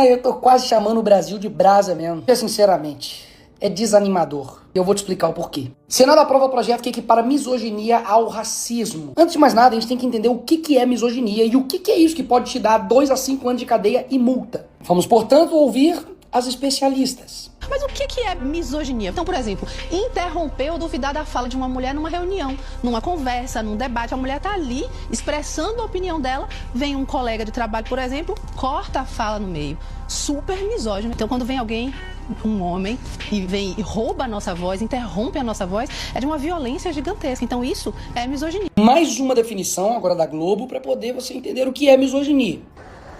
Eu tô quase chamando o Brasil de brasa mesmo. Porque, sinceramente, é desanimador. Eu vou te explicar o porquê. Senado aprova projeto que equipara misoginia ao racismo. Antes de mais nada, a gente tem que entender o que é misoginia e o que é isso que pode te dar 2 a 5 anos de cadeia e multa. Vamos, portanto, ouvir as especialistas. Mas o que é misoginia? Então, por exemplo, interromper ou duvidar da fala de uma mulher numa reunião, numa conversa, num debate. A mulher tá ali expressando a opinião dela, vem um colega de trabalho, por exemplo, corta a fala no meio. Super misógino. Então, quando vem alguém, um homem, e vem e rouba a nossa voz, interrompe a nossa voz, é de uma violência gigantesca. Então, isso é misoginia. Mais uma definição agora da Globo para poder você entender o que é misoginia.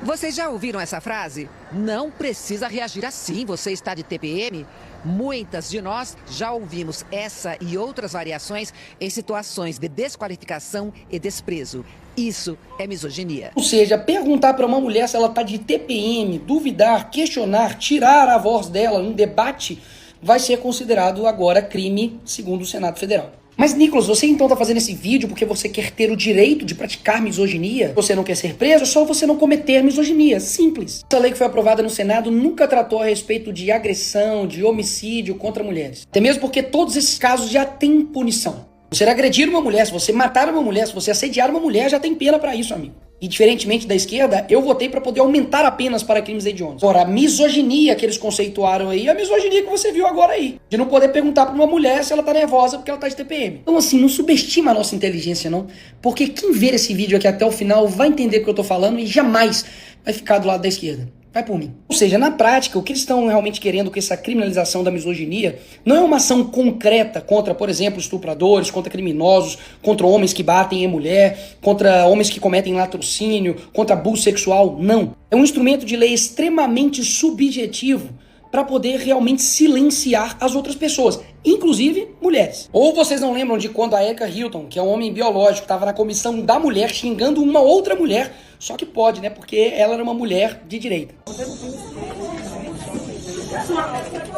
Vocês já ouviram essa frase? Não precisa reagir assim, você está de TPM? Muitas de nós já ouvimos essa e outras variações em situações de desqualificação e desprezo. Isso é misoginia. Ou seja, perguntar para uma mulher se ela tá de TPM, duvidar, questionar, tirar a voz dela em debate, vai ser considerado agora crime, segundo o Senado Federal. Mas, Nicolas, você então tá fazendo esse vídeo porque você quer ter o direito de praticar misoginia? Você não quer ser preso? É só você não cometer misoginia. Simples. Essa lei que foi aprovada no Senado nunca tratou a respeito de agressão, de homicídio contra mulheres. Até mesmo porque todos esses casos já têm punição. Você agredir uma mulher, se você matar uma mulher, se você assediar uma mulher, já tem pena pra isso, amigo. E diferentemente da esquerda, eu votei pra poder aumentar a penas para crimes hediondos. Agora, a misoginia que eles conceituaram aí, é a misoginia que você viu agora aí. De não poder perguntar pra uma mulher se ela tá nervosa porque ela tá de TPM. Então assim, não subestima a nossa inteligência não, porque quem ver esse vídeo aqui até o final vai entender o que eu tô falando e jamais vai ficar do lado da esquerda. Vai por mim. Ou seja, na prática, o que eles estão realmente querendo com essa criminalização da misoginia não é uma ação concreta contra, por exemplo, estupradores, contra criminosos, contra homens que batem em mulher, contra homens que cometem latrocínio, contra abuso sexual, não. É um instrumento de lei extremamente subjetivo para poder realmente silenciar as outras pessoas, inclusive mulheres. Ou vocês não lembram de quando a Erika Hilton, que é um homem biológico, estava na comissão da mulher xingando uma outra mulher, só que pode, né, porque ela era uma mulher de direita.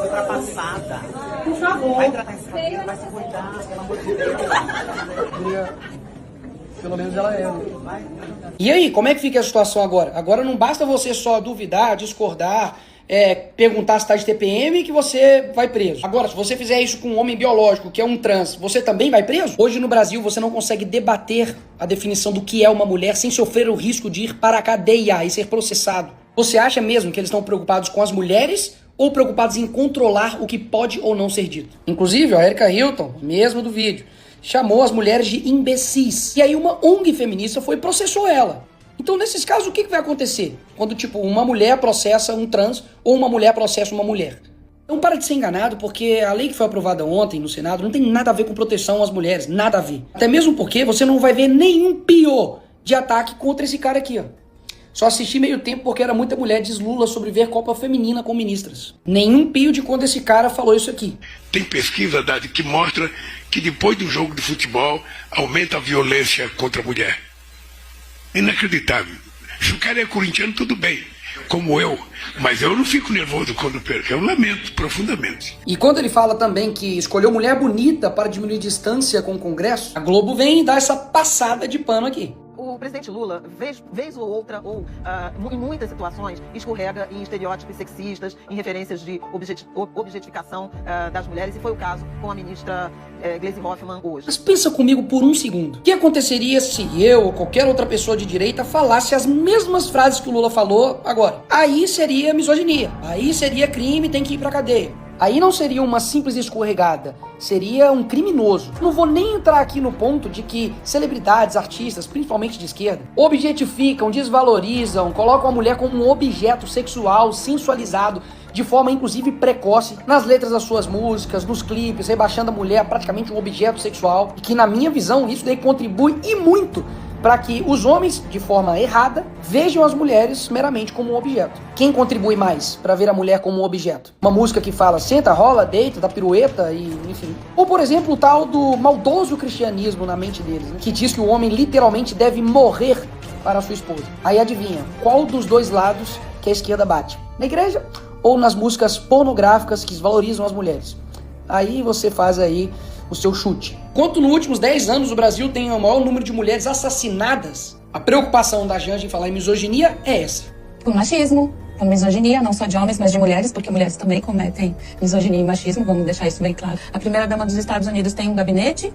Ultrapassada. Por favor. Vai tratar esse cabelo, vai se cuidar, pelo amor de Deus. Pelo menos ela é. E aí, como é que fica a situação agora? Agora não basta você só duvidar, discordar, perguntar se está de TPM que você vai preso. Agora, se você fizer isso com um homem biológico, que é um trans, você também vai preso? Hoje no Brasil você não consegue debater a definição do que é uma mulher sem sofrer o risco de ir para a cadeia e ser processado. Você acha mesmo que eles estão preocupados com as mulheres ou preocupados em controlar o que pode ou não ser dito? Inclusive, a Erika Hilton, mesmo do vídeo, chamou as mulheres de imbecis. E aí uma ONG feminista foi e processou ela. Então, nesses casos, o que vai acontecer? Quando, tipo, uma mulher processa um trans ou uma mulher processa uma mulher. Então, para de ser enganado, porque a lei que foi aprovada ontem no Senado não tem nada a ver com proteção às mulheres, nada a ver. Até mesmo porque você não vai ver nenhum pio de ataque contra esse cara aqui, ó. Só assisti meio tempo porque era muita mulher diz Lula sobre ver Copa Feminina com ministras. Nenhum pio de quando esse cara falou isso aqui. Tem pesquisa, Dade, que mostra que depois do jogo de futebol aumenta a violência contra a mulher. Inacreditável. Se o cara é corintiano, tudo bem, como eu, mas eu não fico nervoso quando perco, eu lamento profundamente. E quando ele fala também que escolheu mulher bonita para diminuir distância com o Congresso, a Globo vem e dá essa passada de pano aqui. O presidente Lula, vez ou outra, ou em muitas situações, escorrega em estereótipos sexistas, em referências de objetificação das mulheres, e foi o caso com a ministra Gleisi Hoffmann hoje. Mas pensa comigo por um segundo. O que aconteceria se eu ou qualquer outra pessoa de direita falasse as mesmas frases que o Lula falou agora? Aí seria misoginia. Aí seria crime, tem que ir pra cadeia. Aí não seria uma simples escorregada, seria um criminoso. Não vou nem entrar aqui no ponto de que celebridades, artistas, principalmente de esquerda, objetificam, desvalorizam, colocam a mulher como um objeto sexual, sensualizado, de forma inclusive precoce, nas letras das suas músicas, nos clipes, rebaixando a mulher a praticamente um objeto sexual, e que na minha visão isso daí contribui e muito para que os homens, de forma errada, vejam as mulheres meramente como um objeto. Quem contribui mais para ver a mulher como um objeto? Uma música que fala senta, rola, deita, dá pirueta e enfim. Ou, por exemplo, o tal do maldoso cristianismo na mente deles, né? Que diz que o homem literalmente deve morrer para a sua esposa. Aí adivinha, qual dos dois lados que a esquerda bate? Na igreja ou nas músicas pornográficas que desvalorizam as mulheres? Aí você faz aí o seu chute. Enquanto nos últimos 10 anos o Brasil tem o maior número de mulheres assassinadas, a preocupação da Janja em falar em misoginia é essa. O machismo, com misoginia, não só de homens, mas de mulheres, porque mulheres também cometem misoginia e machismo, vamos deixar isso bem claro. A primeira-dama dos Estados Unidos tem um gabinete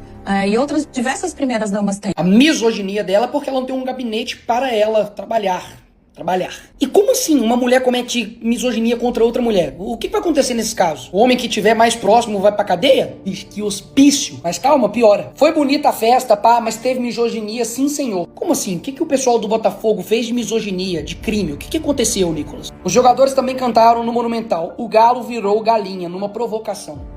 e outras diversas primeiras-damas têm. A misoginia dela é porque ela não tem um gabinete para ela trabalhar. E como assim uma mulher comete misoginia contra outra mulher? O que vai acontecer nesse caso? O homem que estiver mais próximo vai pra cadeia? Ixi, que hospício. Mas calma, piora. Foi bonita a festa, pá, mas teve misoginia, sim senhor. Como assim? O que o pessoal do Botafogo fez de misoginia, de crime? O que aconteceu, Nicolas? Os jogadores também cantaram no Monumental: o galo virou galinha, numa provocação.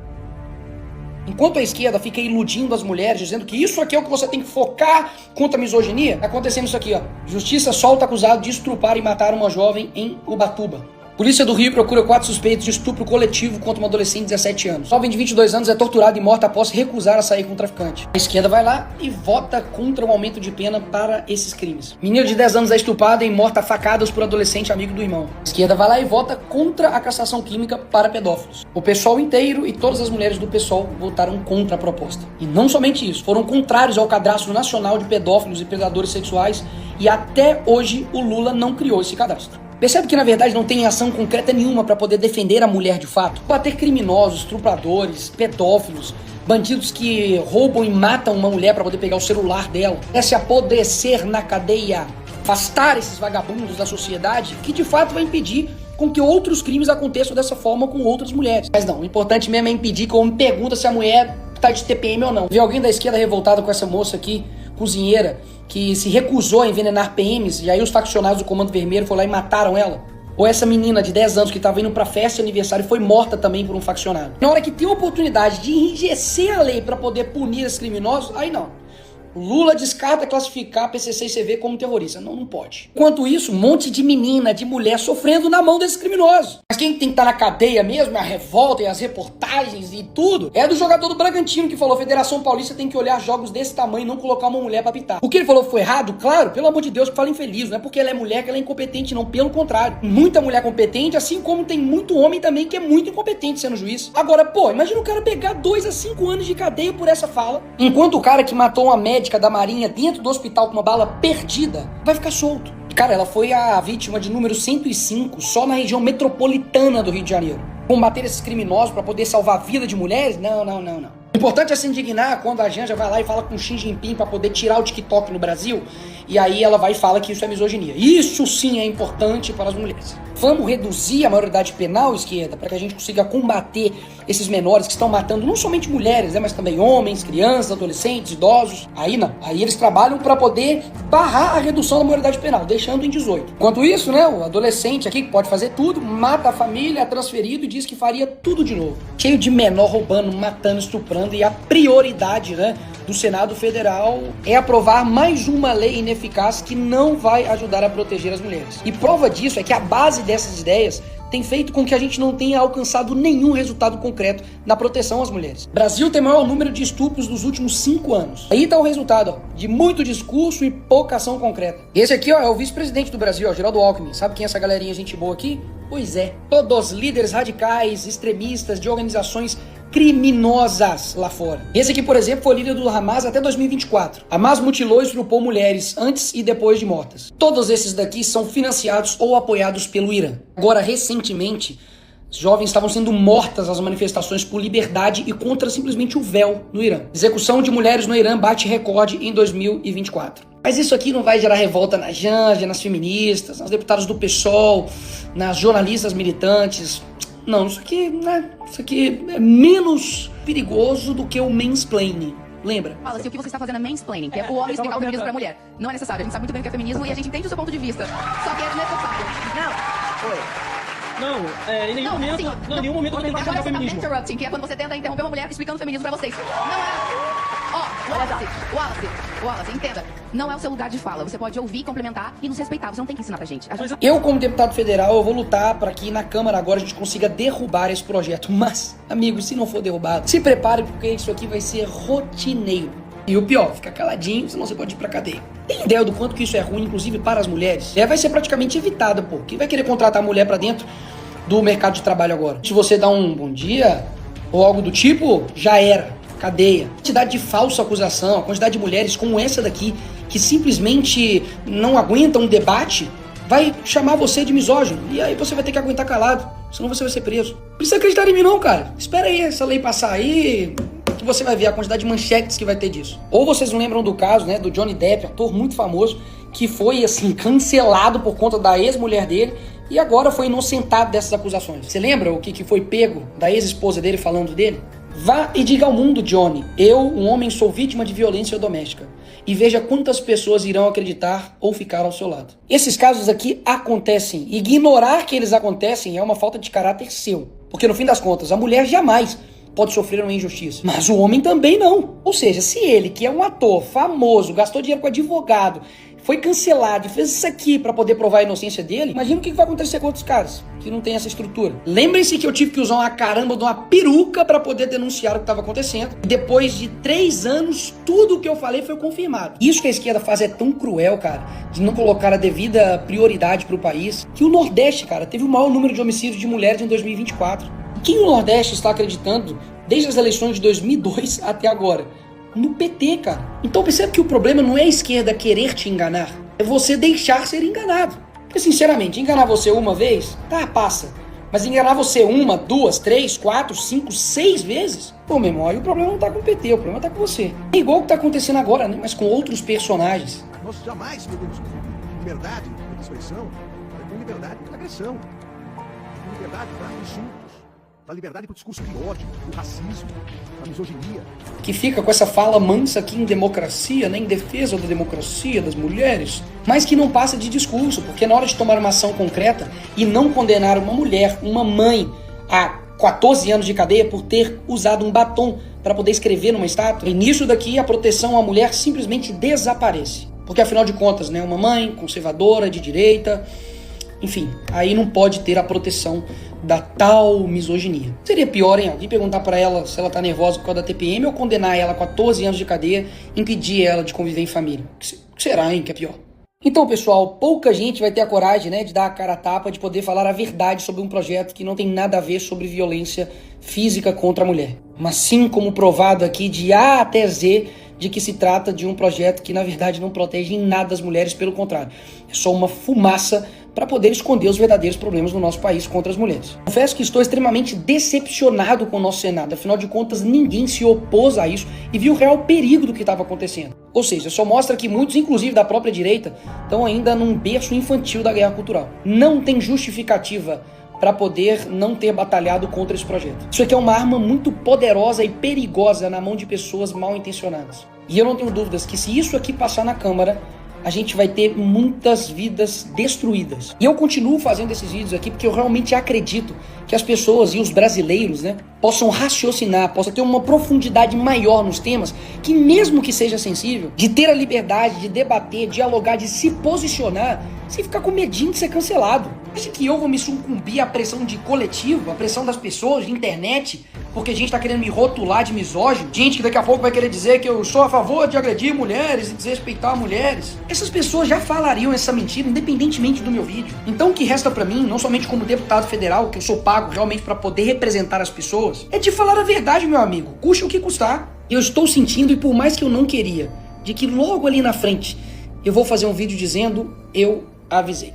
Enquanto a esquerda fica iludindo as mulheres, dizendo que isso aqui é o que você tem que focar contra a misoginia, tá acontecendo isso aqui, ó. Justiça solta acusado de estrupar e matar uma jovem em Ubatuba. Polícia do Rio procura 4 suspeitos de estupro coletivo contra uma adolescente de 17 anos. Jovem de 22 anos é torturado e morta após recusar a sair com o traficante. A esquerda vai lá e vota contra o aumento de pena para esses crimes. Menina de 10 anos é estuprada e morta a facadas por adolescente amigo do irmão. A esquerda vai lá e vota contra a castração química para pedófilos. O PSOL inteiro e todas as mulheres do PSOL votaram contra a proposta. E não somente isso, foram contrários ao cadastro nacional de pedófilos e predadores sexuais e até hoje o Lula não criou esse cadastro. Percebe que na verdade não tem ação concreta nenhuma para poder defender a mulher de fato? Bater criminosos, estupradores, pedófilos, bandidos que roubam e matam uma mulher para poder pegar o celular dela, se apodrecer na cadeia, afastar esses vagabundos da sociedade, que de fato vai impedir com que outros crimes aconteçam dessa forma com outras mulheres. Mas não, o importante mesmo é impedir que eu me pergunta se a mulher tá de TPM ou não. Vi alguém da esquerda revoltado com essa moça aqui, cozinheira, que se recusou a envenenar PMs, e aí os faccionários do Comando Vermelho foram lá e mataram ela? Ou essa menina de 10 anos que estava indo pra festa de aniversário e foi morta também por um faccionário? Na hora que tem a oportunidade de enrijecer a lei para poder punir esses criminosos, aí não. O Lula descarta classificar PCC e CV como terrorista. Não pode. Enquanto isso, um monte de menina, de mulher sofrendo na mão desses criminosos. Mas quem tem que estar na cadeia mesmo, a revolta e as reportagens e tudo, é do jogador do Bragantino que falou: Federação Paulista tem que olhar jogos desse tamanho e não colocar uma mulher pra apitar. O que ele falou foi errado? Claro, pelo amor de Deus, que fala infeliz. Não é porque ela é mulher que ela é incompetente, não. Pelo contrário. Muita mulher competente, assim como tem muito homem também que é muito incompetente sendo juiz. Agora, pô, imagina o cara pegar 2 a 5 anos de cadeia por essa fala, enquanto o cara que matou uma médica da Marinha dentro do hospital com uma bala perdida vai ficar solto. Cara, ela foi a vítima de número 105 só na região metropolitana do Rio de Janeiro. Combater esses criminosos para poder salvar a vida de mulheres? Não. O importante é se indignar quando a Janja vai lá e fala com Xi Jinping para poder tirar o TikTok no Brasil, e aí ela vai e fala que isso é misoginia. Isso sim é importante para as mulheres. Vamos reduzir a maioridade penal, esquerda, para que a gente consiga combater esses menores que estão matando não somente mulheres, né, mas também homens, crianças, adolescentes, idosos. Aí não. Aí eles trabalham para poder barrar a redução da maioridade penal, deixando em 18. Enquanto isso, né, o adolescente aqui que pode fazer tudo, mata a família, é transferido e diz que faria tudo de novo. Cheio de menor roubando, matando, estuprando, e a prioridade, né, do Senado Federal é aprovar mais uma lei ineficaz que não vai ajudar a proteger as mulheres. E prova disso é que a base dessas ideias tem feito com que a gente não tenha alcançado nenhum resultado concreto na proteção às mulheres. O Brasil tem o maior número de estupros dos últimos 5 anos. Aí tá o resultado, ó, de muito discurso e pouca ação concreta. Esse aqui, ó, é o vice-presidente do Brasil, ó, Geraldo Alckmin. Sabe quem é essa galerinha gente boa aqui? Pois é, todos líderes radicais, extremistas de organizações criminosas lá fora. Esse aqui, por exemplo, foi líder do Hamas até 2024. Hamas mutilou e estrupou mulheres antes e depois de mortas. Todos esses daqui são financiados ou apoiados pelo Irã. Agora, recentemente, jovens estavam sendo mortas nas manifestações por liberdade e contra simplesmente o véu no Irã. Execução de mulheres no Irã bate recorde em 2024. Mas isso aqui não vai gerar revolta na Janja, nas feministas, nas deputadas do PSOL, nas jornalistas militantes. Não, isso aqui é menos perigoso do que o mansplaining. Lembra? Fala, se o que você está fazendo é mansplaining, que é o homem explicar o feminismo pra mulher. Não é necessário, a gente sabe muito bem o que é feminismo e a gente entende o seu ponto de vista. Só que é desnecessário. Não. Oi. Não, em nenhum momento eu tento explicar o feminismo. Interrupting, que é quando você tenta interromper uma mulher explicando o feminismo pra vocês. Não é. Wallace, entenda. Não é o seu lugar de fala. Você pode ouvir, complementar e nos respeitar. Você não tem que ensinar pra gente. Eu, como deputado federal, eu vou lutar para que na Câmara agora a gente consiga derrubar esse projeto. Mas, amigos, se não for derrubado, se prepare porque isso aqui vai ser rotineiro. E o pior, fica caladinho, senão você pode ir pra cadeia. Tem ideia do quanto que isso é ruim, inclusive para as mulheres? Vai ser praticamente evitada, pô. Quem vai querer contratar a mulher pra dentro do mercado de trabalho agora? Se você dá um bom dia ou algo do tipo, já era. Cadeia. A quantidade de falsa acusação, a quantidade de mulheres como essa daqui, que simplesmente não aguentam um debate, vai chamar você de misógino. E aí você vai ter que aguentar calado, senão você vai ser preso. Não precisa acreditar em mim não, cara. Espera aí essa lei passar aí, que você vai ver a quantidade de manchetes que vai ter disso. Ou vocês não lembram do caso, né, do Johnny Depp, ator muito famoso, que foi, assim, cancelado por conta da ex-mulher dele e agora foi inocentado dessas acusações. Você lembra o que foi pego da ex-esposa dele falando dele? Vá e diga ao mundo, Johnny, eu, um homem, sou vítima de violência doméstica. E veja quantas pessoas irão acreditar ou ficar ao seu lado. Esses casos aqui acontecem. Ignorar que eles acontecem é uma falta de caráter seu. Porque no fim das contas, a mulher jamais pode sofrer uma injustiça. Mas o homem também não. Ou seja, se ele, que é um ator famoso, gastou dinheiro com advogado, foi cancelado e fez isso aqui pra poder provar a inocência dele, imagina o que vai acontecer com outros caras que não tem essa estrutura. Lembrem-se que eu tive que usar uma caramba de uma peruca pra poder denunciar o que estava acontecendo. E depois de 3 anos, tudo o que eu falei foi confirmado. Isso que a esquerda faz é tão cruel, cara, de não colocar a devida prioridade pro país, que o Nordeste, cara, teve o maior número de homicídios de mulheres em 2024. Quem o Nordeste está acreditando desde as eleições de 2002 até agora? No PT, cara. Então percebe que o problema não é a esquerda querer te enganar, é você deixar ser enganado. Porque sinceramente, enganar você uma vez, tá, passa. Mas enganar você 1, 2, 3, 4, 5, 6 vezes, pô, meu irmão, aí o problema não tá com o PT, o problema tá com você. É igual o que tá acontecendo agora, né? Mas com outros personagens. Nós jamais podemos confundir liberdade de expressão com liberdade de agressão, com liberdade para insultos, da liberdade para o discurso de ódio, do racismo, da misoginia. Que fica com essa fala mansa aqui em democracia, né, em defesa da democracia, das mulheres, mas que não passa de discurso, porque na hora de tomar uma ação concreta e não condenar uma mulher, uma mãe, a 14 anos de cadeia por ter usado um batom para poder escrever numa estátua, e nisso daqui a proteção à mulher simplesmente desaparece. Porque afinal de contas, né, uma mãe conservadora, de direita, enfim, aí não pode ter a proteção da tal misoginia. Seria pior, hein? Alguém perguntar pra ela se ela tá nervosa por causa da TPM ou condenar ela a 14 anos de cadeia e impedir ela de conviver em família. O que será, hein, que é pior? Então, pessoal, pouca gente vai ter a coragem, né, de dar a cara a tapa, de poder falar a verdade sobre um projeto que não tem nada a ver sobre violência física contra a mulher. Mas sim, como provado aqui de A até Z, de que se trata de um projeto que, na verdade, não protege em nada as mulheres, pelo contrário. É só uma fumaça para poder esconder os verdadeiros problemas do nosso país contra as mulheres. Confesso que estou extremamente decepcionado com o nosso Senado, afinal de contas ninguém se opôs a isso e viu o real perigo do que estava acontecendo. Ou seja, só mostra que muitos, inclusive da própria direita, estão ainda num berço infantil da guerra cultural. Não tem justificativa para poder não ter batalhado contra esse projeto. Isso aqui é uma arma muito poderosa e perigosa na mão de pessoas mal intencionadas. E eu não tenho dúvidas que se isso aqui passar na Câmara, a gente vai ter muitas vidas destruídas. E eu continuo fazendo esses vídeos aqui porque eu realmente acredito que as pessoas e os brasileiros, né, possam raciocinar, possam ter uma profundidade maior nos temas, que mesmo que seja sensível, de ter a liberdade de debater, dialogar, de se posicionar, sem ficar com medinho de ser cancelado. Acha que eu vou me sucumbir à pressão de coletivo, à pressão das pessoas, de internet, porque a gente tá querendo me rotular de misógino? Gente que daqui a pouco vai querer dizer que eu sou a favor de agredir mulheres e desrespeitar mulheres. Essas pessoas já falariam essa mentira independentemente do meu vídeo. Então o que resta pra mim, não somente como deputado federal, que eu sou pago realmente pra poder representar as pessoas, é de falar a verdade, meu amigo, custe o que custar. Eu estou sentindo, e por mais que eu não queria, de que logo ali na frente eu vou fazer um vídeo dizendo: eu avisei.